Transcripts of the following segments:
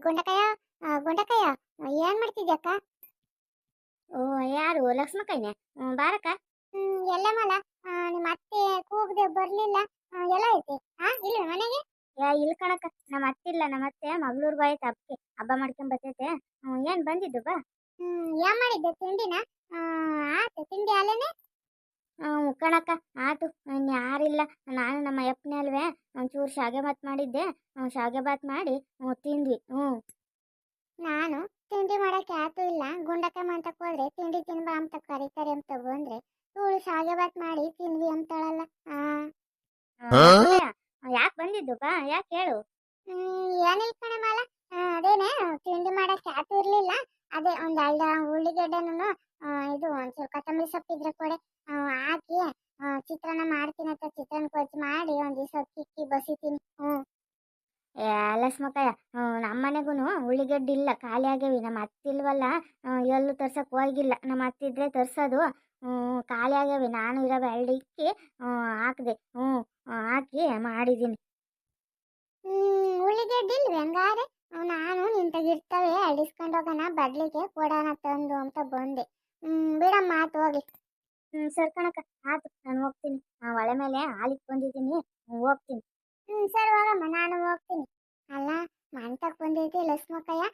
ಗುಂಡಕಾಯ ಗುಂಡಕಾಯ ಏನ್ ಮಾಡ್ತಿದ್ಯಕ್ಕ? ಓ ಯಾರು ಲಕ್ಷ್ಮಕ್ಕಯ್ಯನೆ? ಬಾರಕ್ಕ. ಎಲ್ಲ ಮಲ ನಿಮ್ಮ ಅತ್ತೆ ಕೂಗದೆ ಬರ್ಲಿಲ್ಲ. ಎಲ್ಲ ಐತಿ ಇಲ್ಲ ಮನೆಗೆ? ಇಲ್ಲ ಕಣಕ್ಕ, ನಮ್ಮ ಅತ್ತಿಲ್ಲ. ನಮ್ಮ ಅತ್ತೆ ಮಗಳೂರ್ಗೂ ಆಯ್ತು ಹಬ್ಬಕ್ಕೆ ಹಬ್ಬ ಮಾಡ್ಕೊಂಡ್ ಬರ್ತೈತೆ. ಏನ್ ಬಂದಿದ್ದು ಬಾ. ಏನ್ ಮಾಡಿದ್ದೆ ತಿಂಡಿನ? ಆತು ತಿಂಡಿ ಅಲ್ಲೇನೆ. ಕಣಕ್ಕ ಆತು. ಯಾರಿಲ್ಲ, ನಾನು ನಮ್ಮ ಯಪ್ಪನೆ ಅಲ್ವೇ ಒಂಚೂರು ಶಾಗೆ ಬಾತ್ ಮಾಡಿದ್ದೆ. ಶಾಗೆ ಬಾತ್ ಮಾಡಿ ತಿಂದ್ವಿ. ನಾನು ತಿಂಡಿ ಮಾಡಕ್ಕೆ ಆತು ಇಲ್ಲ. ಗುಂಡಕ್ಕ ಅಂತಕ್ ಹೋದ್ರೆ ತಿಂಡಿ ತಿನ್ಬಾ ಅಂತ ಕರೀತಾರೆ ಅಂತ ಬಂದ್ರೆ ಇವಳು ಶಾಗೆ ಬಾತ್ ಮಾಡಿ ತಿನ್ವಿ ಅಂತಾಳಲ್ಲ. ಯಾಕೆ ಬಂದಿದ್ದು ಬಾ, ಯಾಕೆ ಹೇಳು. ಏನಿಲ್ಲ ಕಣೆ ಮಾಲ, ಅದೇನೆ ತಿಂಡಿ ಮಾಡಕ್ಕೆ ಆತು ಇರ್ಲಿಲ್ಲ. ಅದೇ ಒಂದ್ ಅಲ್ದ ಉಳ್ಳಿಗೆಡ್ಡೆನು ಇದು ಒಂಚೂರು ಕೊತ್ತಂಬರಿ ಸೊಪ್ಪಿದ್ರೆ ಕೊಡೆ ಹಾಕಿ ಚಿತ್ರಾನ್ನ ಮಾಡ್ತೀನಿ ಅಂತ ಚಿತ್ರಾನ್ನ ಕೊಚ್ಚಿ ಮಾಡಿ ಒಂದ್ ದಿವಸ ಅಕ್ಕಿ ಬಸಿತೀನಿ. ಲಕ್ಷ್ಮಕ್ಕಯ್ಯ, ನಮ್ಮನೆಗೂ ಉಳ್ಳಿಗಡ್ಡಿ ಇಲ್ಲ, ಖಾಲಿ ಆಗ್ಯಾವಿ. ನಮ್ಮ ಅತ್ತಿಲ್ವಲ್ಲ, ಎಲ್ಲೂ ತರ್ಸಕ್ ಹೋಗಿಲ್ಲ. ನಮ್ಮ ಅತ್ತಿದ್ರೆ ತರ್ಸೋದು. ಖಾಲಿ ಆಗ್ಯಾವಿ. ನಾನು ಇರೋ ಬೆಳ್ಳಿಕ್ಕಿ ಹಾಕ್ದೆ. ಹಾಕಿ ಮಾಡಿದ್ದೀನಿ. ಉಳ್ಳಿಗೆಡ್ಡಿ ಇಲ್ವೇ ಹಂಗಾರೆ? ನಾನು ನಿಂತಾಗಿರ್ತವೆ ಅಡಿಸ್ಕೊಂಡು ಹೋಗೋಣ ಬಡ್ಲಿಗೆ ಕೊಡೋಣ ತಂದು ಅಂತ ಬಂದೆ. ಬಿಡಮ್ಮ ಆತು ಹೋಗಿ. ಸರ್ ಕಣಕ್ಕ ಆತು, ನಾನು ಹೋಗ್ತೀನಿ. ಒಳೆ ಮೇಲೆ ಹಾಲಿಗೆ ಬಂದಿದ್ದೀನಿ, ಹೋಗ್ತೀನಿ. ಸರಿ ಹೋಗಮ್ಮ, ನಾನು ಹೋಗ್ತೀನಿ. ಅಲ್ಲ ಮಂಟಕ್ ಬಂದೈತಿ ಲಕ್ಷ್ಮಕ್ಕಯ್ಯ.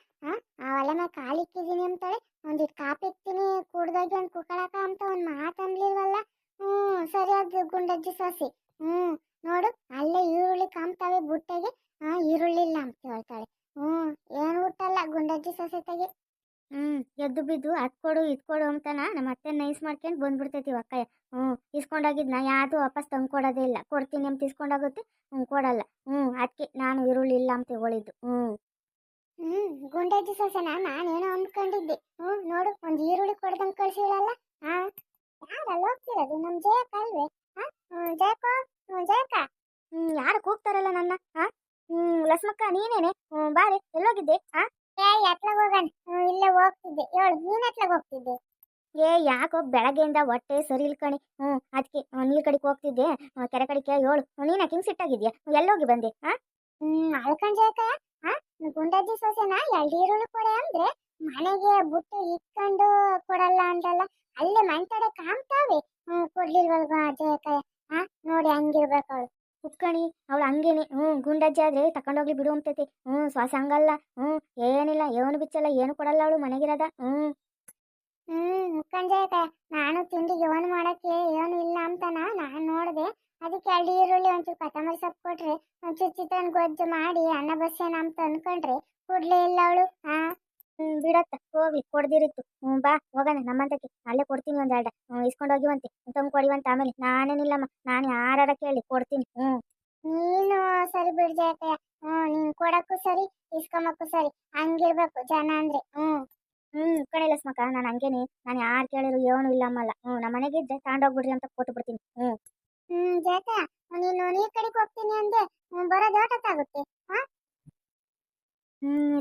ಆ ಒಲೆ ಮೇಲೆ ಕಾಲಿಕ್ಕಿದ್ದೀನಿ ಅಂತಾಳೆ. ಒಂದಿಟ್ಟು ಕಾಪಿ ಇಕ್ತೀನಿ ಕುಡ್ದಾಗಿ ಒಂದು ಕುಕ್ಕಳಕ ಅಂತ ಒಂದು ಮಾತು ಅನ್ಲಿಲ್ವಲ್ಲ. ಸರಿಯಾದ ಗುಂಡಜ್ಜಿ ಸೊಸಿ. ನೋಡು ಅಲ್ಲೇ ಈರುಳ್ಳಿ ಕಾಮ್ತಾವೆ ಬುಟ್ಟೆಗೆ. ಈರುಳ್ಳಿ ಇಲ್ಲ ಅಂತ ಹೇಳ್ತಾಳೆ. ಏನು ಊಟಲ್ಲ ಗುಂಡಜ್ಜಿ ಸೊಸೆ ತೆಗೆ. ಎದ್ದು ಬಿದ್ದು ಅದ್ಕೊಡು ಇದ್ಕೊಡು ಅಂತಾನ ನಮ್ಮ ಅತ್ತೆ ನೈಸ್ ಮಾಡ್ಕೊಂಡು ಬಂದ್ಬಿಡ್ತೈತಿ ಅಕ್ಕಯ್ಯ. ಇಸ್ಕೊಂಡೋಗಿದ್ನ ಯಾವುದು ವಾಪಸ್ ತಂದು ಕೊಡೋದೇ ಇಲ್ಲ. ಕೊಡ್ತೀನಿ ಅಂತ ಇಸ್ಕೊಂಡೋಗುತ್ತೆ, ಕೊಡಲ್ಲ. ಅದಕ್ಕೆ ನಾನು ಈರುಳ್ಳಿ ಇಲ್ಲ ಅಂತ ತಗೊಳಿದ್ದು. ಗುಂಡಜ್ಜಿ ಸೊಸೆನ ನಾನೇನೋ ಅಂದ್ಕೊಂಡಿದ್ದೆ. ನೋಡು ಒಂದು ಈರುಳ್ಳಿ ಕೊಡ್ದಂಗೆ ಕಳ್ಸಿಳಲ್ಲ. ಯಾರಲ್ಲ ಹೋಗ್ತಿರೋದು? ನಮ್ಮ ಜಯಕ ಅಲ್ವೇ? ಜಯಕ ಜಯಕ. ಯಾರು ಕೂಗ್ತಾರಲ್ಲ ನನ್ನ? ಲಕ್ಷ್ಮಕ್ಕ ನೀನೇನೆ? ಬಾರೆ, ಎಲ್ಲೋಗಿದ್ದೆ? ಎತ್ಲಾಗ ಹೋಗೋಣ. ಇಲ್ಲೇ ಹೋಗ್ತಿದ್ದೆ. ಹೇಳು, ನೀನ್ ಎತ್ಲಾಗ ಹೋಗ್ತಿದ್ದೆ? ಯಾಕೋ ಬೆಳಗ್ಗೆಯಿಂದ ಹೊಟ್ಟೆ ಸರಿ ಇಲ್ಕಣಿ. ಅದಕ್ಕೆ ನೀರ್ ಕಡೆಗೆ ಹೋಗ್ತಿದ್ದೆ, ಕೆರೆ ಕಡೆಗೆ. ಹೇಳು, ನೀನ್ ಯಾಕೆ ಹಿಂಗ್ ಸಿಟ್ಟಾಗಿದ್ಯಾ? ಎಲ್ಲೋಗಿ ಬಂದೆ? ಅಳ್ಕೊಂಡ್ ಜಯಕ ಗುಂಡಜ್ಜಿ ಸೊಸೆನ ಎರಡು ಈರುಳ್ಳಿ ಕೊಡೆ ಅಂದ್ರೆ ಮನೆಗೆ ಬುಟ್ಟು ಇಟ್ಕೊಂಡು ಕೊಡಲ್ಲ ಅಂದಲ್ಲ. ಅಲ್ಲೇ ಮಂತಡೆ ಕಾಮ್ತಾವೆ. ಕೊಡ್ಲಿಲ್ವಲ್ವಾ ಜಯಕ? ನೋಡಿ ಹಂಗಿರ್ಬೇಕು ಅವಳು. ಕುಕ್ಕಣಿ ಅವಳು ಹಂಗೇನೆ. ಗುಂಡಜ್ಜಿ ಆದ್ರೆ ತಕೊಂಡೋಗ್ಲಿ ಬಿಡು ಅಂತೈತಿ. ಶ್ವಾಸ ಹಂಗಲ್ಲ. ಏನಿಲ್ಲ, ಏನು ಬಿಚ್ಚಲ್ಲ, ಏನು ಕೊಡಲ್ಲ ಅವಳು ಮನೆಗಿರದ. ಮುಕ್ಕಂಜಾಯಕ ನಾನು ತಿಂಡಿಗೆ ಏನು ಮಾಡಕ್ಕೆ ಏನು ಇಲ್ಲ ಅಂತನ ನಾನು ನೋಡಿದೆ. ಅದಕ್ಕೆ ಎರಡು ಈರುಳ್ಳಿ ಒಂಚೂರು ಕೊತ್ತಂಬರಿ ಸೊಪ್ಪು ಕೊಟ್ರೆ ಒಂಚೂರು ಚಿತ್ರಾನ್ನ ಗೊಜ್ಜು ಮಾಡಿ ಅನ್ನ ಬಸ್ಸೇನ ಅಂತ ಅನ್ಕೊಂಡ್ರೆ ಕೊಡ್ಲೇ ಇಲ್ಲ ಅವಳು. ಬಿಡತ್ತ ಹೋಗ್ಲಿ, ಕೊಡ್ದಿರಿತ್ತು. ಬಾ ಹೋಗೋಣ ನಮ್ಮಂತಕ್ಕೆ. ಅಲ್ಲೇ ಕೊಡ್ತೀನಿ ಒಂದೆರಡ. ಇಸ್ಕೊಂಡೋಗಿವಂತೆ, ತಂದು ಕೊಡಿವಂತೆ. ಆಮೇಲೆ ನಾನೇನಿಲ್ಲಮ್ಮ, ನಾನು ಯಾರ ಕೇಳಿ ಕೊಡ್ತೀನಿ. ನೀನು ಸರಿ ಬಿಡ್ ಜಯಕಯ್ಯ. ನೀನ್ ಕೊಡಕ್ಕೂ ಸರಿ ಇಸ್ಕೊಂಬಕ್ಕೂ ಸರಿ, ಹಂಗಿರ್ಬೇಕು ಜನ ಅಂದ್ರೆ. ಕಣೆ ಲಕ್ಷ್ಮಕ್ಕ, ನಾನು ಹಂಗೇನೆ. ನಾನು ಯಾರು ಕೇಳಿರು ಏನು ಇಲ್ಲ ಅಮ್ಮಲ್ಲ. ನಮ್ಮ ಮನೆಗೆ ಇದ್ದೆ ತಗೊಂಡೋಗ್ಬಿಡ್ರಿ ಅಂತ ಕೊಟ್ಟು ಬಿಡ್ತೀನಿ. ಜಯಕ ನೀನು ನೀರ್ ಕಡೆಗೆ ಹೋಗ್ತೀನಿ ಅಂದೆ, ಬರೋದು ಓಟತ್ತಾಗುತ್ತೆ.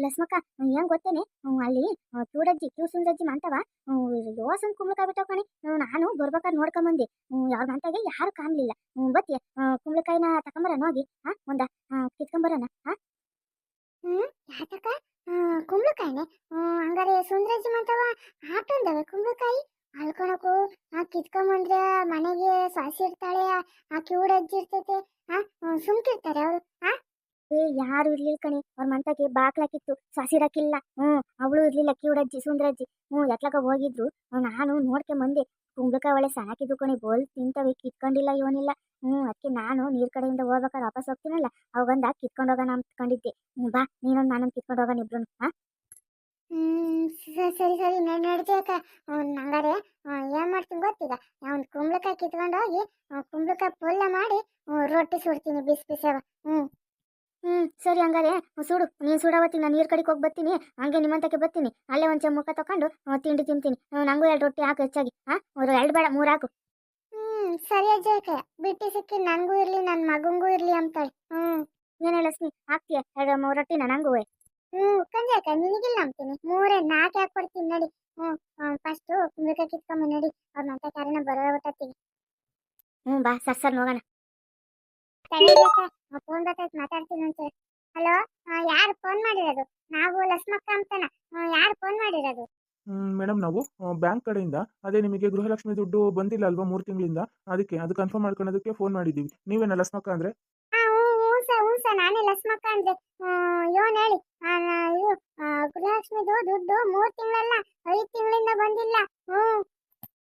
ಲಕ್ಷ್ಮಕ್ಕ ಏನ್ ಗೊತ್ತೇನೆ, ಅಲ್ಲಿ ಚೂಡಜ್ಜಿ ಸುಂದಜ್ಜಿ ಮಂತವ ಯೋಸನ್ ಕುಂಬಳಕಾಯಿ ಬಿಟ್ಟವ್ ಕಣೆ. ನಾನು ಬರ್ಬೇಕಾದ್ರೆ ನೋಡ್ಕೊಂಬಂದೆ. ಯಾವ್ದು ಮಂತಾಗೆ ಯಾರು ಕಾಣ್ಲಿಲ್ಲ. ಬತ್ತಿ ಕುಂಬಳಕಾಯಿನ ತಕೊಂಬರನ ಹೋಗಿ ಒಂದ ಕಿತ್ಕೊಂಬರನ. ಯಾತಕ ಕುಂಬಳಕಾಯಿನೇ? ಹಂಗಾರೆ ಸುಂದ್ರಜ್ಜಿ ಮಂತವ ಆಟಂದವೆ ಕುಂಬಳಕಾಯಿ ಅಲ್ಕೊಳಕು. ಕಿತ್ಕೊಂಬಂದ್ರೆ ಮನೆಗೆ ಸೊಸಿ ಇರ್ತಾಳೆ, ಆ ಕಿವುಡಜ್ಜಿ ಇರ್ತೈತೆ. ಸುಮ್ಕಿರ್ತಾರೆ ಅವರು. ಯಾರು ಇರ್ಲಿಲ್ಲ ಕಣಿ ಅವ್ರ ಮಂತಕ್ಕೆ. ಬಾಕ್ಲಾಕಿತ್ತು, ಸಸಿರಕ್ಕಿಲ್ಲ. ಅವಳು ಇರ್ಲಿಲ್ಲ, ಕಿವುಡಜ್ಜಿ ಸುಂದ್ರಜ್ಜಿ. ಎತ್ಲಕ ಹೋಗಿದ್ರು. ನಾನು ನೋಡ್ಕೊಂಬಂದೆ. ಕುಂಬಳಕಾಯಿ ಒಳ್ಳೆ ಸಾಕಿದ್ದು ಕಣಿ, ಬೋಲ್ ತಿಂತವೆ, ಕಿತ್ಕೊಂಡಿಲ್ಲ ಏನಿಲ್ಲ. ಅದಕ್ಕೆ ನಾನು ನೀರ್ ಕಡೆಯಿಂದ ಹೋಗ್ಬೇಕಾದ್ರೆ ವಾಪಸ್ ಹೋಗ್ತೀನಲ್ಲ, ಅವಾಗಂದ ಕಿತ್ಕೊಂಡು ಹೋಗೋಣ ಅಂದ್ಕೊಂಡಿದ್ದೆ. ಬಾ ನೀನೊಂದು ನಾನೊಂದು ಕಿತ್ಕೊಂಡು ಹೋಗೋಣ ಇಬ್ರು. ಸರಿ ಸರಿ ನಡ್ಜಕ. ಹಂಗಾರೆ ಏನ್ ಮಾಡ್ತೀನಿ ಗೊತ್ತೀಗ, ಒಂದು ಕುಂಬಳಕಾಯಿ ಕಿತ್ಕೊಂಡು ಹೋಗಿ ಕುಂಬಳಕಾಯಿ ಪಲ್ಯ ಮಾಡಿ ರೊಟ್ಟಿ ಸುಡ್ತೀನಿ ಬಿಸಿ ಬಿಸವ. ಸರಿ ಹಂಗಾರೆ ಸುಡು. ನೀನು ಸುಡಾವತ್ತಿ, ನಾನು ನೀರ್ ಕಡೆಗೆ ಹೋಗಿ ಬರ್ತೀನಿ. ಹಂಗೆ ನಿಮ್ಮಂತಕ್ಕೆ ಬರ್ತೀನಿ. ಅಲ್ಲೇ ಒಂಚ ಮುಖ ತಕೊಂಡು ತಿಂಡಿ ತಿಂತೀನಿ. ನಂಗೂ 2 ರೊಟ್ಟಿ ಹಾಕು ಹೆಚ್ಚಾಗಿ. 2 ಬೇಡ 3 ಹಾಕು. ಸರಿ ಅಜ್ಜಕ, ಬಿಟ್ಟು ಸಿಕ್ಕಿ ನನ್ಗೂ ಇರ್ಲಿ ನನ್ನ ಮಗಂಗೂ ಇರ್ಲಿ ಅಂತಾಳೆ. ಏನೇ ಲಕ್ಷ್ಮಿ, ಹಾಕ್ತೀಯ 2-3 ರೊಟ್ಟಿನ ನಂಗೂ? ಕಂಜಾಕ ನಿನಗಿಲ್ಲ ಅಂತೀನಿ, 3-4 ಹಾಕಿ ಕೊಡ್ತೀನಿ ನಡಿ. ಫಸ್ಟ್ ಕುಂಬಳಕಾಯಿ ಕಿತ್ಕೊಂಬ ನಡಿ. ಅವ್ರ ಮಂತ ಕಾರಣ ಬರೋ ಬಿಟ್ಟತ್ತಿಗೆ. ಬಾ ಸರ್ ನೋಗೋಣ. ಫೋನ್ ಬರ್ತೈತೆ, ಮಾತಾಡ್ತೀನಿ ಅಂತ. ಹಲೋ, ಯಾರು ಫೋನ್ ಮಾಡಿರೋದು? ನಾವು ಲಕ್ಷ್ಮಕ್ಕ ಅಂತನ. ಯಾರು ಫೋನ್ ಮಾಡಿರೋದು? ಮೇಡಮ್ ನಾವು ಬ್ಯಾಂಕ್ ಕಡೆಯಿಂದ ಅದೇ ನಿಮಗೆ ಗೃಹಲಕ್ಷ್ಮಿ ದುಡ್ಡು ಬಂದಿಲ್ಲ ಅಲ್ವಾ 3 ತಿಂಗಳಿಂದ, ಅದಕ್ಕೆ ಅದು ಕನ್ಫರ್ಮ್ ಮಾಡ್ಕೊಳ್ಳೋದಕ್ಕೆ ಫೋನ್ ಮಾಡಿದ್ದೀವಿ. ನೀವೇನ ಲಸ್ಮಕ್ಕ ಅಂದರೆ? ಹಾ, ಹ್ಞೂ ಸರ್, ನಾನೇ ಲಕ್ಷ್ಮಕ್ಕ ಅಂದ್ರೆ. ಯೋನ್ ಹೇಳಿ. ಇದು ಗೃಹಲಕ್ಷ್ಮಿದು ದುಡ್ಡು 3 ತಿಂಗಳಲ್ಲ, 5 ತಿಂಗಳಿಂದ ಬಂದಿಲ್ಲ.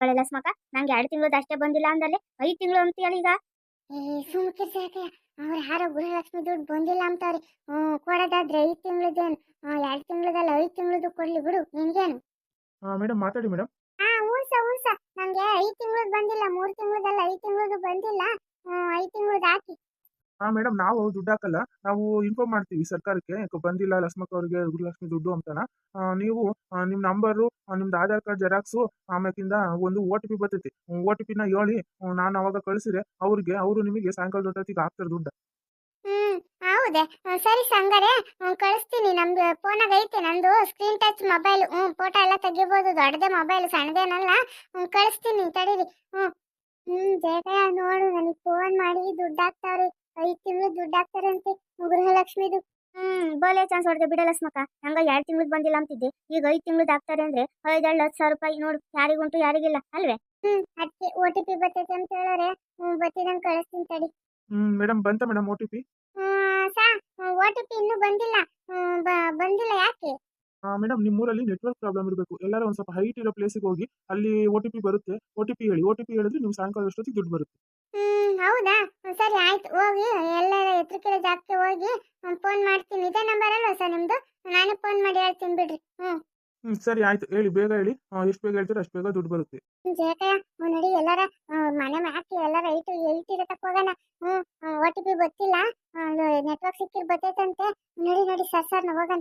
ಒಳ್ಳೆ ಲಸ್ಮಕ, ನಂಗೆ 2 ತಿಂಗಳದ್ದು ಅಷ್ಟೇ ಬಂದಿಲ್ಲ ಅಂದಲ್ಲೇ 5 ತಿಂಗಳು ಅಂತ ಹೇಳಿ ಈಗ. ಏ ಸುಮ್ಕಿರ್ ಸಾಕೆ. ಅವ್ರು ಯಾರೋ ಗೃಹಲಕ್ಷ್ಮಿ ದುಡ್ಡು ಬಂದಿಲ್ಲ ಅಂತಾರೆ. ಕೊಡೋದಾದ್ರೆ 5 ತಿಂಗಳದೇನು, 2 ತಿಂಗಳದಲ್ಲ 5 ತಿಂಗಳದ್ದು ಕೊಡ್ಲಿ ಬಿಡು, ನಿನ್ಗೇನು? ಮೇಡಮ್ ಮಾತಾಡಿ ಮೇಡಮ್. ಹ್ಞೂ ಸರ್, ನಂಗೆ 5 ತಿಂಗಳದ್ದು ಬಂದಿಲ್ಲ, 3 ತಿಂಗಳದಲ್ಲ 5 ತಿಂಗಳದ್ದು ಬಂದಿಲ್ಲ. 5 ತಿಂಗಳದ್ದು ಹಾಕಿ. ಮೇಡಮ್ ನಾವು ದುಡ್ಡು ಹಾಕಲ್ಲ, ನಾವು ಇನ್ಫಾರ್ಮ್ ಮಾಡ್ತೀವಿ ಸರ್ಕಾರಕ್ಕೆ ಬಂದಿಲ್ಲ ಲಕ್ಷ್ಮಕ್ಕ ಅವರಿಗೆ ಗೃಹಲಕ್ಷ್ಮಿ ದುಡ್ಡು ಅಂತನ. ನೀವು ನಿಮ್ಮ ನಂಬರು, ನಿಮ್ದು ಆಧಾರ್ ಕಾರ್ಡ್ ಜೆರಾಕ್ಸು, ಆಮ್ಯಾಕಿಂದ ಒಂದು OTP ಬರ್ತೈತಿ. OTPನ ಹೇಳಿ, ನಾನು ಅವಾಗ ಕಳಿಸಿದ್ರೆ ಅವ್ರಿಗೆ ಅವರು ನಿಮಗೆ ಸಾಯಂಕಾಲ ಹೊತ್ತಿಗೆ ಹಾಕ್ತಾರೆ ದುಡ್ಡು. ಹೌದೇ? ಸರಿ ಸಂಗಾರೆ, ಕಳಿಸ್ತೀನಿ. ನಮ್ದು ಫೋನಾಗ ಐತೆ, ನಂದು ಸ್ಕ್ರೀನ್ ಟಚ್ ಮೊಬೈಲ್. ಫೋಟೋ ಎಲ್ಲ ತೆಗಿಬೋದು, ದೊಡ್ಡದೇ ಮೊಬೈಲ್, ಸಣ್ಣದೇನಲ್ಲ. ಕಳಿಸ್ತೀನಿ ತಡೀರಿ. ಜಯಕಯ್ಯ ನೋಡು, ನನಗೆ ಫೋನ್ ಮಾಡಿ ದುಡ್ಡು ಹಾಕ್ತಾವ್ರಿ. 5 ತಿಂಗಳು ದುಡ್ಡು ಹಾಕ್ತಾರಂತೆ ಗೃಹಲಕ್ಷ್ಮಿದು. ಬೋಲೆ ಚಾನ್ಸ್ ಹೊಡೆದೆ ಬಿಡ ಲಸ್ಮಕ. ನಂಗ 2 ತಿಂಗಳದ್ದು ಬಂದಿಲ್ಲ ಅಂತಿದ್ದೆ, ಈಗ 5 ತಿಂಗಳದ್ದು ಹಾಕ್ತಾರೆ ಅಂದ್ರೆ 5-10 ಸಾವಿರ ರೂಪಾಯಿ ನೋಡು, ಯಾರಿಗುಂಟು ಯಾರಿಗಿಲ್ಲ ಅಲ್ವೇ? ಅದಕ್ಕೆ OTP ಬರ್ತೈತೆ ಅಂತ ಹೇಳೋರೆ. ಬತ್ತಿದಂಗೆ ಕಳಿಸ್ತೀನಿ ತಡಿ. ಮೇಡಮ್ ಬಂತ ಮೇಡಮ್ OTP? ಸಾ, OTP ಇನ್ನೂ ಬಂದಿಲ್ಲ. ಬಂದಿಲ್ಲ ಯಾಕೆ? ಮೇಡಮ್ ನಿಮ್ಮೂರಲ್ಲಿ ನೆಟ್ವರ್ಕ್ ಪ್ರಾಬ್ಲಮ್ ಇರಬೇಕು. ಎಲ್ಲರೂ ಒಂದು ಸ್ವಲ್ಪ ಹೈಟ್ ಇರೋ ಪ್ಲೇಸಿಗೆ ಹೋಗಿ, ಅಲ್ಲಿ OTP ಬರುತ್ತೆ. OTP ಹೇಳಿ, OTP ಹೇಳಿದ್ರೆ ನೀವು ಸಾಯಂಕಾಲ ಅಷ್ಟೊತ್ತಿಗೆ ದುಡ್ಡು ಬರುತ್ತೆ. ಹೌದಾ? ಸರಿ ಆಯ್ತು, ಹೋಗಿ ಎಲ್ಲರ ಎತ್ತರಕ್ಕಿರೋ ಜಾಗಕ್ಕೆ ಹೋಗಿ ಫೋನ್ ಮಾಡ್ತೀನಿ. ಇದೇ ನಂಬರ್ ಅಲ್ವಾ ಸರ್ ನಿಮ್ದು? ನಾನೇ ಫೋನ್ ಮಾಡಿ ಹೇಳ್ತೀನಿ ಬಿಡ್ರಿ. ಸರಿ ಆಯ್ತು, ಹೇಳಿ ಬೇಗ ಹೇಳಿ. ಎಷ್ಟು ಬೇಗ ಹೇಳ್ತೀರೋ ಅಷ್ಟು ಬೇಗ ದುಡ್ಡು ಬರುತ್ತೆ. ಜಯಕಯ್ಯ, ನಡಿ ಎಲ್ಲರ ಮನೆ ಹಾಕಿ ಎಲ್ಲರ ಇರೋ ತಕ್ಕ ಹೋಗೋಣ. OTP ಗೊತ್ತಿಲ್ಲ, ನೆಟ್ವರ್ಕ್ ಸಿಕ್ಕಿರ್ ಬರ್ತೈತಂತೆ. ನಡಿ ಸರ್ ಹೋಗೋಣ.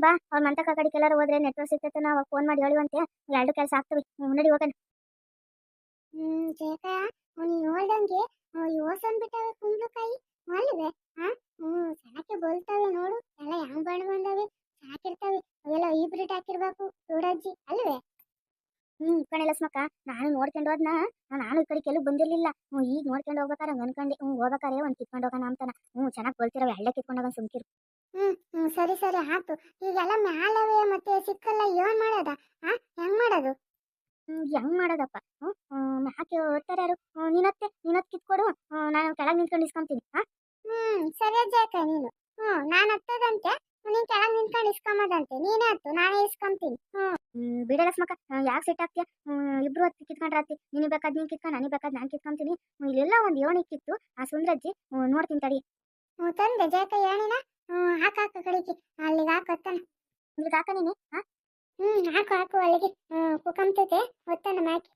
ಬಾ, ಅವ್ರ ಮಂತಕ ಕಡೆಗೆ ಎಲ್ಲರೂ ಹೋದ್ರೆ ನೆಟ್ವರ್ಕ್ ಸಿಗ್ತೈತೆ, ನಾವು ಫೋನ್ ಮಾಡಿ ಹೇಳುವಂತೆ. 2 ಕೆಲಸ ಆಗ್ತವೆ. ನಡಿ ಹೋಗೋಣ. ಜಯಕಯ್ಯ, ನೀನು ಹೇಳ್ದಂಗೆ ಯೋಸನ್ ಬಿಟ್ಟವೆ ಕುಂಬಳಕಾಯಿ ಅಲ್ವೇ? ಸಾಕೆ ಬೋಲ್ತಾವೆ ನೋಡು, ಎಲ್ಲ ಯಾವ ಬಣ್ಣ ಬಂದವೆ, ಸಾಕಿರ್ತಾವೆ. ಅವೆಲ್ಲ ಹೈಬ್ರಿಡ್ ಹಾಕಿರ್ಬೇಕು ದೊಡ್ಡಜ್ಜಿ ಅಲ್ವೇ? ಕಣೆ ಲಸ್ಮಕ್ಕ, ನಾನು ನೋಡ್ಕೊಂಡು ಹೋದ್ನ. ನಾನು ಈ ಕಡೆ ಕೆಲವು ಬಂದಿರ್ಲಿಲ್ಲ. ಈಗ ನೋಡ್ಕೊಂಡು ಹೋಗ್ಬೇಕಾರೆ ಅನ್ಕೊಂಡೆ, ಹೋಗ್ಬೇಕಾರೆ ಒಂದು ಕಿತ್ಕೊಂಡು ಹೋಗೋಣ ಅಂತಾನ. ಚೆನ್ನಾಗಿ ಕೊಳ್ತಿರವೆ, ಎಳ್ಳೆ ಕಿತ್ಕೊಂಡು ಹೋಗೋಣ ಸುಮ್ಕಿರು. ಸರಿ ಆಯ್ತು. ಈಗೆಲ್ಲ ಮ್ಯಾಲವೆ ಮತ್ತೆ ಸಿಕ್ಕಲ್ಲ, ಏನ್ ಮಾಡೋದ? ಹೆಂಗ್ ಮಾಡೋದು? ಹೆಂಗ್ ಮಾಡೋದಪ್ಪ? ಹಾಕಿ ಓದ್ತಾರೆ ಯಾರು? ನೀನತ್ತೆ ಕಿತ್ಕೊಡು, ನಾನು ಕೆಳಗೆ ನಿಂತ್ಕೊಂಡು ಇಸ್ಕೊಂತೀನಿ. ಸರಿ ಅಜ್ಜಾಕ ನೀನು. ನಾನು ಹತ್ತದಂತೆ, ನೀನ್ ಕೆಳಗೆ ನಿಂತ್ಕೊಂಡು ಇಸ್ಕೊಂಬದಂತೆ. ನೀನೇ ಹತ್ತು, ನಾನೇ ಇಸ್ಕೊಂತೀನಿ. ಬಿಡ ಲಕ್ಷ್ಮಕ್ಕ, ಯಾಕೆ ಸೆಟ್ ಆಗ್ತೀಯ? ಇಬ್ರು ಹತ್ತಿ ಕಿತ್ಕೊಂಡ್ರಾತಿ. ನೀನು ಬೇಕಾದ್ ನೀನ್ ಕಿತ್ಕೊಂಡು, ನನಗೆ ಬೇಕಾದ್ ನಾನು ಕಿತ್ಕೊಂತೀನಿ. ಇಲ್ಲೆಲ್ಲ ಒಂದು ಏಣಿಕ್ಕಿತ್ತು, ಆ ಸುಂದ್ರಜ್ಜಿ ನೋಡ್ತೀನಿ ತಡಿ. ತಂದೆ ಜಯಕ ಏನಿನ? ಹಾಕ ಕಡೆಗೆ, ಅಲ್ಲಿಗೆ ಹಾಕತ್ತಾನ. ಇಲ್ಲಿಗೆ ಹಾಕ ನೀನು. ಹಾಕು ಅಲ್ಲಿಗೆ. ಕುಕಂತೈತೆ ಒತ್ತಾನ ಮ್ಯಾಕಿ.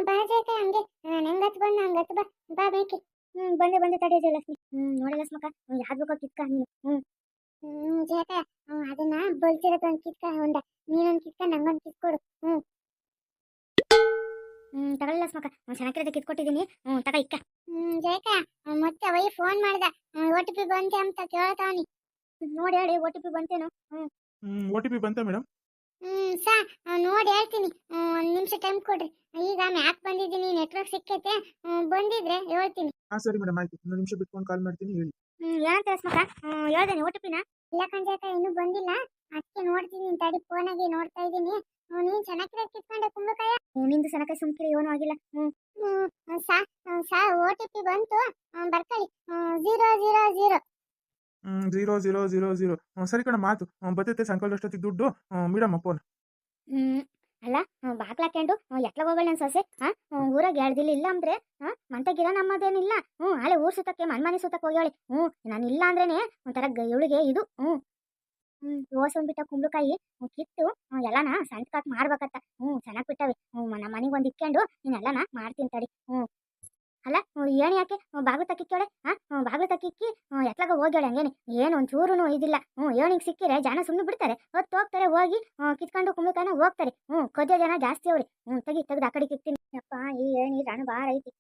ಬಾ ಜಯಕ, ಹಂಗೆ ನಂಗತ್ ಬಂದ ಹಂಗತ್ ಬಾ ಮೇಕಿ. ಬಂದೆ ತಡಿ ಲಕ್ಷ್ಮಿ. ನೋಡಿ ಲಕ್ಷ್ಮಕ್ಕ, ಯಾವ್ದು ಬೇಕೋ ಕಿತ್ಕ ನೀನು. ಜಯಕ, ಅದನ್ನ ಬಲ್ತಿರೋದೊಂದು ಕಿತ್ಕ, ನೀನೊಂದು ಕಿತ್ಕ, ನಂಗೊಂದು ಕಿತ್ಕೊಡು. ತಗೊಳ್ಳಿ ಲಕ್ಷ್ಮಕ್ಕ, ಚೆನ್ನಾಗಿರೋದ ಕಿತ್ಕೊಟ್ಟಿದ್ದೀನಿ. ತಗ ಇಕ್ಕ. ಜಯಕ, ಮತ್ತೆ ಅವೈ ಫೋನ್ ಮಾಡ್ದ, OTP ಬಂತೆ ಅಂತ ಕೇಳ್ತಾವನಿ. ನೋಡಿ ಹೇಳಿ, OTP ಬಂತೇನೋ? OTP ಬಂತ ಮೇಡಮ್? ಸಾ, ನೋಡಿ ಹೇಳ್ತೀನಿ. 1 ನಿಮಿಷ ಟೈಮ್ ಕೊಡ್ರಿ. ಈಗ ಮ್ಯಾಕ್ ಬಂದಿದ್ದೀನಿ, ನೆಟ್ವರ್ಕ್ ಸಿಕ್ಕೈತೆ. ಬಂದಿದ್ರೆ ಹೇಳ್ತೀನಿ. ಸರಿ ಮೇಡಮ್, ಆಯ್ತು. 1 ನಿಮಿಷ ಬಿಟ್ಕೊಂಡು ಕಾಲ್ ಮಾಡ್ತೀನಿ, ಹೇಳಿ. ಏನಂತ ಲಕ್ಷ್ಮಕ್ಕ? ಹೇಳ್ದೇನೆ OTPನ? ಇಲ್ಲ ಕಣ್ಜಾಕ, ಇನ್ನೂ ಬಂದಿಲ್ಲ. ಅದಕ್ಕೆ ನೋಡ್ತೀನಿ ತಡಿ, ಫೋನಾಗೆ ನೋಡ್ತಾ ಇದ್ದೀನಿ. ನೀನ್ ಚೆನ್ನಾಗಿರೋ ಕಿತ್ಕೊಂಡೆ ಕುಂಬಳಕಾಯ. ನಿಂದು ಸನಕ ಸುಮ್ಕಿರಿ, ಏನೂ ಆಗಿಲ್ಲ. ಸಾ OTP ಬಂತು, ಬರ್ಕೊಳ್ಳಿ. 000. 0000. ಸರಿ ಕಣ, ಮಾತು ಬರ್ತೈತೆ ಸಾಯಂಕಾಲ ಅಷ್ಟೊತ್ತಿಗೆ ದುಡ್ಡು. Madam phone. ಅಲ್ಲ, ಬಾಕ್ಲಾಕೊಂಡು ಎಟ್ಲಾಗ ಹೋಗಲ್ಲ ನನ್ನ ಸೊಸೆ. ಊರಾಗ 2 ದಿನ ಇಲ್ಲ ಅಂದ್ರೆ ಮಂತಗಿರ ನಮ್ಮದೇನಿಲ್ಲ. ಹಳೆ ಊರ್ ಸುತ್ತಕ್ಕೆ ಮನ್ಮನೆ ಸುತ್ತಕ್ಕೆ ಹೋಗ್ಯಾಳೆ. ನಾನು ಇಲ್ಲ ಅಂದ್ರೇನೆ ಒಂಥರ ಇವಳಿಗೆ ಇದು. ಓಸೊಂದ್ಬಿಟ್ಟ ಕುಂಬಳಕಾಯಿ ಕಿತ್ತು ಎಲ್ಲಾನ ಸಂತಕಾಕ್ ಮಾಡ್ಬೇಕತ್ತ. ಚೆನ್ನಾಗಿ ಬಿಟ್ಟವೆ. ನಮ್ಮ ಮನೆಗೆ ಒಂದು ಇಕ್ಕೊಂಡು ನೀನೆಲ್ಲನ ಮಾಡ್ತೀನಿ ತಡಿ. ಅಲ್ಲ, ಏಣಿ ಯಾಕೆ ಬಾಗ್ಲು ತಕ್ಕಿಕ್ಕೇಳೆ? ಬಾಗ್ಲು ತಕ್ಕಿಕ್ಕಿ ಎತ್ಲಾಗ ಹೋಗ್ಯಾಳೆ ಹಂಗೇನೆ, ಏನು ಒಂಚೂರು ಇದಿಲ್ಲ. ಏಣಿಗೆ ಸಿಕ್ಕಿರೆ ಜನ ಸುಮ್ಮನೆ ಬಿಡ್ತಾರೆ, ಹೊತ್ತು ಹೋಗ್ತಾರೆ, ಹೋಗಿ ಕಿತ್ಕೊಂಡು ಕುಂಬಳಕಾಯಿನ ಹೋಗ್ತಾರೆ. ಕೊದ್ದೆ ಜನ ಜಾಸ್ತಿ ಅವ್ರಿ. ತೆಗ್ದು ಆ ಕಡೆಗೆ ಇಕ್ತೀನಿ. ಯಪ್ಪ, ಈ ಏಣಿ ರಣ ಬಾರ ಐತಿ.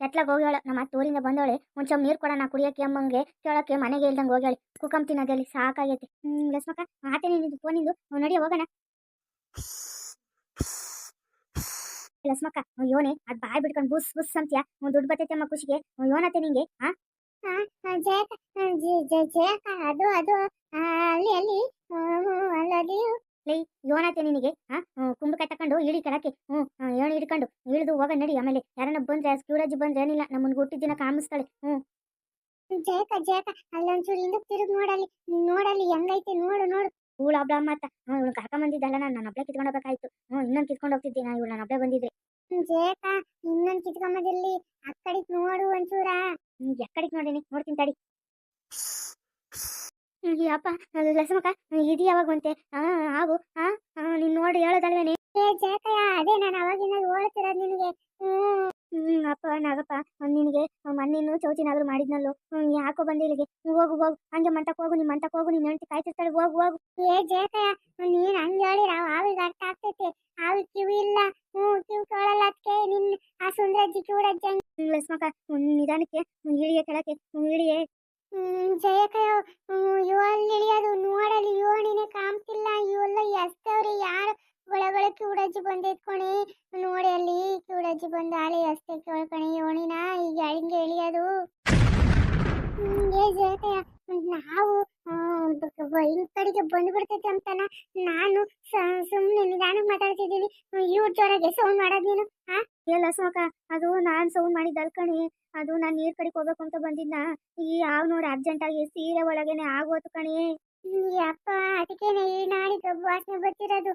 ಎತ್ಲಾಗ ಹೋಗ್ಯಾಳ, ನಮ್ಮ ಅತ್ತೆ ಊರಿಂದ ಬಂದವಳೆ. ಒಂಚಮ್ ನೀರು ಕೊಡೋಣ ಕುಡಿಯೋಕೆ ಅಮ್ಮಂಗೆ ಕೇಳೋಕೆ ಮನೆಗೆ ಇಲ್ದಂಗೆ ಹೋಗ್ಯಾಳಿ. ಕುಕಂತೀನಿ ಅದಲ್ಲಿ ಸಾಕಾಗೈತಿ. ಲಕ್ಷ್ಮಕ್ಕ, ಆತೇನೆ ನಿಂದು ಫೋನಿಂದು, ನಡಿ ಹೋಗೋಣ. ಲಕ್ಷ್ಮಕ್ಕ, ಯೋನೆ ಅದ್ ಬಾಯ್ ಬಿಟ್ಕೊಂಡು ಬುಸ್ ಅಂತ್ಯಾ. ದುಡ್ಡು ಬರ್ತೈತೆ ಅಮ್ಮ ಖುಷಿಗೆ. ಯೋನತ್ತೆ ನಿಂಗೆ. ಆ, ಜಯಕ ಜಯಕ ಅದು ಅದು ಆ, ಅಲ್ಲಿ ಅಲ್ಲಿ ಅಲ್ಲಿ ಲೇ ಯೋನಾತೆ ನಿನಗೆ ಕುಂಬಳಕಾಯಿ ತಕೊಂಡು ಇಳಿ ಕೆಳಕ್ಕೆ ಏಣಿ ಹಿಡ್ಕೊಂಡು ಇಳಿದು ಹೋಗ ನಡಿ. ಆಮೇಲೆ ಯಾರನ್ನ ಬಂದ್ರೆ ಸ್ಕ್ಯೂರಜ್ಜಿ ಬಂದ್ರೆ ಏನಿಲ್ಲ ನಮ್ಮನ್ನ ಹುಟ್ಟಿದ ದಿನ ಕಾಮಿಸ್ತಾಳೆ. ಜಯಕ ಜಯಕ ಅಲ್ಲೊಂಚೂರು ಹಿಂದಕ್ಕೆ ತಿರುಗಿ ನೋಡಲ್ಲಿ ನೋಡಲ್ಲಿ ಹೆಂಗೈತೆ ನೋಡು ನೋಡು. ಇವಳು ಹಬ್ಬ ಅಮ್ಮ ಅತ್ತ ಇವಳು ಕರ್ಕೊಂಡ್ ಬಂದಿದ್ದಲ್ಲ ನಾನು ಒಬ್ಳೆ ಕಿತ್ಕೊಂಡು ಹೋಗ್ಬೇಕಾಯ್ತು. ಇನ್ನೊಂದು ಕಿತ್ಕೊಂಡು ಹೋಗ್ತಿದ್ದೆ ನಾ ಇವಳು ನಾನು ಒಬ್ಳೆ ಬಂದಿದ್ರೆ. ಜಯಕ ಇನ್ನೊಂದು ಕಿತ್ಕೊಂಬದಲ್ಲಿ ಆ ಕಡೆಗ್ ನೋಡು ಒಂಚೂರ. ಎಕ್ಕಡಿಗೆ ನೋಡೀನಿ ನೋಡ್ತೀನಿ ತಡಿ. ಅಪ್ಪ ಲಕ್ಷ್ಮಕ್ಕ ಇದು ಯಾವಾಗ ಬಂತೆ ಆಗು ನೀನ್ ನೋಡಿ ಹೇಳೋದಲ್ವೇನೆ. ಏ ಜಯಕಯ್ಯ ಅದೇ ನಾನು ಅವಾಗಿಂದ ಓಡ್ತಿರೋದು ನಿನಗೆ. ಅಪ್ಪ ನಾಗಪ್ಪ ನಿನಗೆ ಮಣ್ಣಿನ್ನು ಚೌತಿನಾದ್ರು ಮಾಡಿದ್ನಲ್ಲೋ ಯಾಕೋ ಬಂದೆ ಇಲ್ಲಿಗೆ. ಹೋಗು ಹೋಗು ಹಂಗೆ ಮಂಟಕ್ಕೆ ಹೋಗು ನಿಮ್ಮ ಮಂಟಕ್ಕೆ ಹೋಗು. ನೀನ್ ಹೆಂಡತಿ ಕಾಯ್ತಿರ್ತಾಳೆ ಹೋಗು ಹೋಗು. ಏ ಜಯಕಯ್ಯ ನೀನ್ ಹಂಗೆ ಹೇಳಿರ ಆವಿಗೆ ಅರ್ಥ ಆಗ್ತೈತೆ. ಆವಿಗೆ ಕಿವಿ ಇಲ್ಲ. ಕಿವಿ ಕೇಳಲ್ಲ ಅದಕ್ಕೆ ನಿನ್ನ ಆ ಸುಂದ್ರಜ್ಜಿ ಕಿವಿಡಜ್ಜಿ. ಲಕ್ಷ್ಮಕ್ಕ ನಿಧಾನಕ್ಕೆ ಇಳಿಯ ಕೆಳಕ್ಕೆ ಇಳಿಯೇ. ಜಯಕಯ್ಯ ಅಲ್ಲಿ ಇಳಿಯೋದು ನೋಡಲ್ಲಿ ಯೋಣಿನೇ ಕಾಣ್ತಿಲ್ಲ. ಇವೆಲ್ಲ ಎಸ್ತವ್ರಿ ಯಾರು ಒಳಗೊಳ ಕಿವಿಡಜ್ಜಿ ಬಂದೈತ್ ಕಣೆ. ನೋಡಿ ಅಲ್ಲಿ ಕಿವಿಡಜ್ಜಿ ಬಂದು ಆಲೆ ಎಷ್ಟೇ ಕೇಳ್ಕಣೆ ಯೋಣಿನ ಈಗ ಹಿಂಗೆ ಇಳಿಯೋದು. ಏ ಜಯಕಯ್ಯ ನಾವು ಈ ಕಡೆಗೆ ಬಂದ್ಬಿಡ್ತೈತೆ ಅಂತಾನ ನಾನು ಸುಮ್ಮನೆ ನಿಧಾನಕ್ಕೆ ಮಾತಾಡ್ತಿದ್ದೀನಿ. ಇವ್ರ ಜೋರಾಗೆ ಸೌಂಡ್ ಮಾಡೋದು ನೀನು. ಏ ಲಕ್ಷ್ಮಕ್ಕ ಅದು ನಾನ್ ಸೌಂಡ್ ಮಾಡಿದ್ದು ಅಲ್ಕಣಿ. ಅದು ನಾನು ನೀರ್ ಕಡೆಗೆ ಹೋಗ್ಬೇಕು ಅಂತ ಬಂದಿದ್ನ ಈ ಯಾವ ನೋಡಿ ಅರ್ಜೆಂಟಾಗಿ ಸೀರೆ ಒಳಗೇನೆ ಆಗೋತು ಕಣಿ. ಯಪ್ಪ ಅದಕ್ಕೇನೆ ಈ ನಾಡಿ ಗಬ್ಬು ವಾಸನೆ ಬರ್ತಿರೋದು.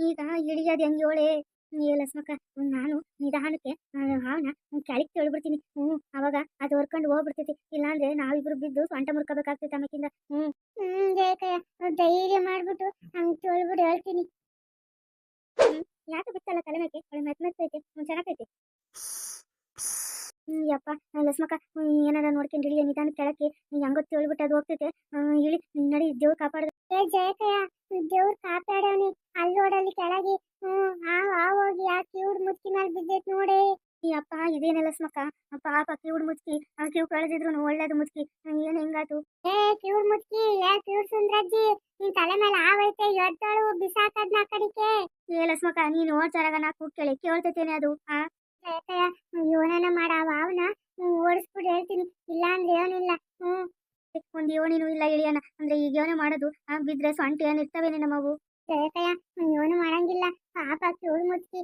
ಈಗ ಇಳಿಯೋದು ಹೆಂಗೆ ಹೇಳಿ. ಏ ಲಕ್ಷ್ಮಕ್ಕ ನಾನು ನಿಧಾನಕ್ಕೆ ಅವನ ಕೆಳಗೆ ತೊಳ್ಬಿಡ್ತೀನಿ. ಅವಾಗ ಅದು ಹೊರ್ಕೊಂಡು ಹೋಗ್ಬಿಡ್ತೈತಿ. ಇಲ್ಲಾಂದ್ರೆ ನಾವಿಬ್ರು ಬಿದ್ದು ಸೊಂಟ ಮುರ್ಕೋಬೇಕಾಗ್ತೈತೆ ಆಮೇಕಿಂದ. ಜಯಕಯ್ಯ ಧೈರ್ಯ ಮಾಡ್ಬಿಟ್ಟು ಹಂಗೆ ತೊಳ್ಬಿಟ್ಟು ಹೇಳ್ತೀನಿ. ಯಾಕೆ ಬಿತ್ತಲ್ಲ ತಲೆ ಮೇಲೆ ಅವಳು ಮೆತ್ತೈತೆ ಚೆನ್ನಾಗೈತೆ. ಯಪ್ಪ ಲಕ್ಷ್ಮಕ್ಕ ಏನಾರ ನೋಡ್ಕೊಂಡು ಇಳಿಯ ನಿಧಾನ ಕೆಳಕ್ಕೆ ಹೆಂಗೊತ್ತು ಹೇಳ್ಬಿಟ್ಟು ಅದು ಹೋಗ್ತೈತೆ. ಇಳಿ ನಡಿ ದೇವ್ರು ಕಾಪಾಡ್ದು. ಏ ಜಯಕಯ್ಯ ದೇವ್ರು ಕಾಪಾಡವನಿ ಅಲ್ಲೋಡಲ್ಲಿ ಕೆಳಗೆ. ಹೋಗಿ ಆ ಕಿವುಡ್ ಮುಚ್ಚಿ ಮೇಲೆ ಬಿದ್ದೈತ್ ನೋಡಿ. ಈ ಅಪ್ಪ ಇದೇನೆ ಲಕ್ಷ್ಮಕ್ಕ ಪಾಪ ಕಿವುಡ್ ಮುಚ್ಕಿ ಆ ಕಿವು ಕಳೆದಿದ್ರು ಒಳ್ಳೇದು ಮುಚ್ಕಿ ಏನ್ ಹೆಂಗಾತು. ಏ ಕಿವುಡ್ ಮುಚ್ಕಿ ಏ ಕಿವುಡ್ ಸುಂದ್ರಜ್ಜಿ ನಿನ್ ತಲೆ ಮೇಲೆ ಆವೈತೆ ಎದ್ದಳು ಬಿಸಾಕದ್ನ ಕಡಿಕೆ. ಏ ಲಕ್ಷ್ಮಕ್ಕ ನೀನು ಓಡ್ಸಾರಾಗ ನಾ ಕೂಗ್ಕೇಳಿ ಕೇಳ್ತೈತೇನೆ ಅದು. ಜಯಕಯ್ಯ ಯೋನನ ಮಾಡಾವ ಅವನ ಓಡಿಸ್ಬಿಟ್ಟು ಹೇಳ್ತೀನಿ. ಇಲ್ಲ ಅಂದ್ರೆ ಏನಿಲ್ಲ. ಒಂದು ಯೋನಿನೂ ಇಲ್ಲ ಇಳಿಯೋಣ ಅಂದ್ರೆ ಈಗ ಯೋನೆ ಮಾಡೋದು ಬಿದ್ರೆ ಸೊಂಟ ಏನಿರ್ತವೇನೆ ನಮ್ಮವು. ಜಯಕಯ್ಯ ಯೋನು ಮಾಡಂಗಿಲ್ಲ ಪಾಪ ಕಿವುಡ್ ಮುಚ್ಕಿ.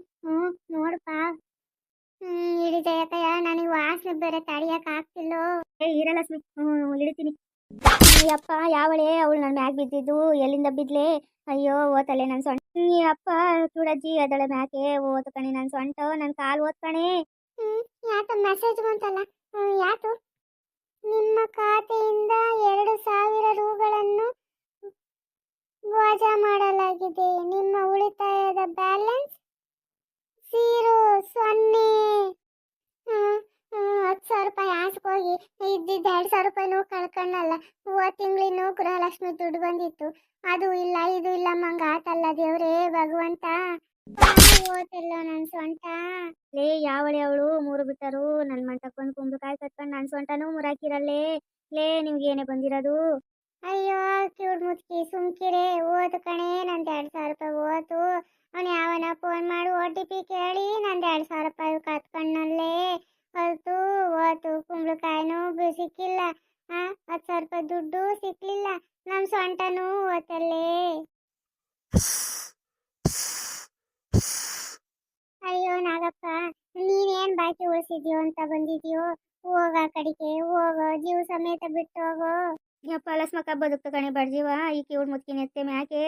ನೋಡಪ್ಪ ಇಡಿ ಜಯಕಯ್ಯ ನನಗೆ ವಾಸನೆ ಬೇರೆ ತಡಿಯಕ್ ಆಗ್ತಿಲ್ಲೋ. ಏ ಇರಲಕ್ಷ್ಮಿ ಇಳಿತೀನಿ. ಅಪ್ಪ ಯಾವಳೆ ಅವಳು ನನ್ನ ಮ್ಯಾಗ್ ಬಿದ್ದಿದ್ದು ಎಲ್ಲಿಂದ ಬಿದ್ಲೆ. ಅಯ್ಯೋ ಓತಲೆ ನನ್ನ ಸೊಂಟ. ಅಪ್ಪ ಚೂಡಜ್ಜಿ ಅದಳೆ ಮ್ಯಾಕೆ ಓತು ಕಣೆ ನನ್ನ ಸೊಂಟ ನನ್ನ ಕಾಲು ಓದ್ ಕಣೆ. ಯಾಕ ಮೆಸೇಜ್ ಬಂತಲ್ಲ ಯಾತು ನಿಮ್ಮ ಖಾತೆಯಿಂದ 2000 ರೂಗಳನ್ನು ವಜಾ ಮಾಡಲಾಗಿದೆ. ನಿಮ್ಮ ಉಳಿತಾಯದ ಬ್ಯಾಲೆನ್ಸ್ 0. 10,000 ರೂಪಾಯಿ ಆಸ್ಕೋಗಿ ಇದ್ದಿದ್ದು 2,000 ರೂಪಾಯಿನೂ ಕಳ್ಕೊಂಡಲ್ಲ. ತಿಂಗಳಿನೂ ಗೃಹಲಕ್ಷ್ಮಿ ದುಡ್ಡು ಬಂದಿತ್ತು ಅದು ಇಲ್ಲ ಇದು ಇಲ್ಲ ಮಂಗ ಆತಲ್ಲ ದೇವ್ರೇ ಭಗವಂತ. ಓತಿಲ್ಲ ನನ್ ಸೊಂಟ. ಲೇ ಯಾವಳೆ ಅವಳು 3 ಬಿಟ್ಟರು ನನ್ನ ಮಂಟಕ್ಕೆ ಬಂದು ಕುಂಬಳಕಾಯಿ ಕಟ್ಕೊಂಡು ನನ್ನ ಸೊಂಟನೂ ಮುರಾಕಿರಲ್ಲೇ. ಲೇ ನಿಮ್ಗೆ ಏನೇ ಬಂದಿರೋದು. ಅಯ್ಯೋ ಕಿವುಡ್ ಮುಚ್ಕಿ ಸುಮ್ಕಿರೆ ಓದು ಕಣೆ. ನಂದು 2,000 ರೂಪಾಯಿ ಓತು. ಅವನು ಯಾವನ ಫೋನ್ ಮಾಡಿ OTP ಕೇಳಿ ನಂದು 2,000 ರೂಪಾಯಿ ಕತ್ಕೊಂಡಲ್ಲೇ ಹೊಲ್ತು ಓತು. ಕುಂಬಳಕಾಯಿನೂ ಸಿಕ್ಕಿಲ್ಲ. 10,000 ರೂಪಾಯಿ ದುಡ್ಡು ಸಿಕ್ಲಿಲ್ಲ. ನಮ್ಮ ಸೊಂಟನೂ ಓತಲ್ಲೇ. ಅಯ್ಯೋ ನಾಗಪ್ಪ ನೀನೇನ್ ಬಾಕಿ ಉಳಿಸಿದ್ಯೋ ಅಂತ ಬಂದಿದ್ಯೋ. ಹೋಗ ಕಡಿಕೆ ಹೋಗೋ ಜೀವ ಸಮೇತ ಬಿಟ್ಟು ಹೋಗೋ. ಯಪ್ಪ ಲಕ್ಷ್ಮಕ್ಕ ಬದುಕ್ತ ಕಣೆ ಬಡ್ಜೀವ ಈ ಕಿವುಡ್ ಮುಚ್ಕಿನ ಎತ್ತೆ ಮ್ಯಾಕೆ.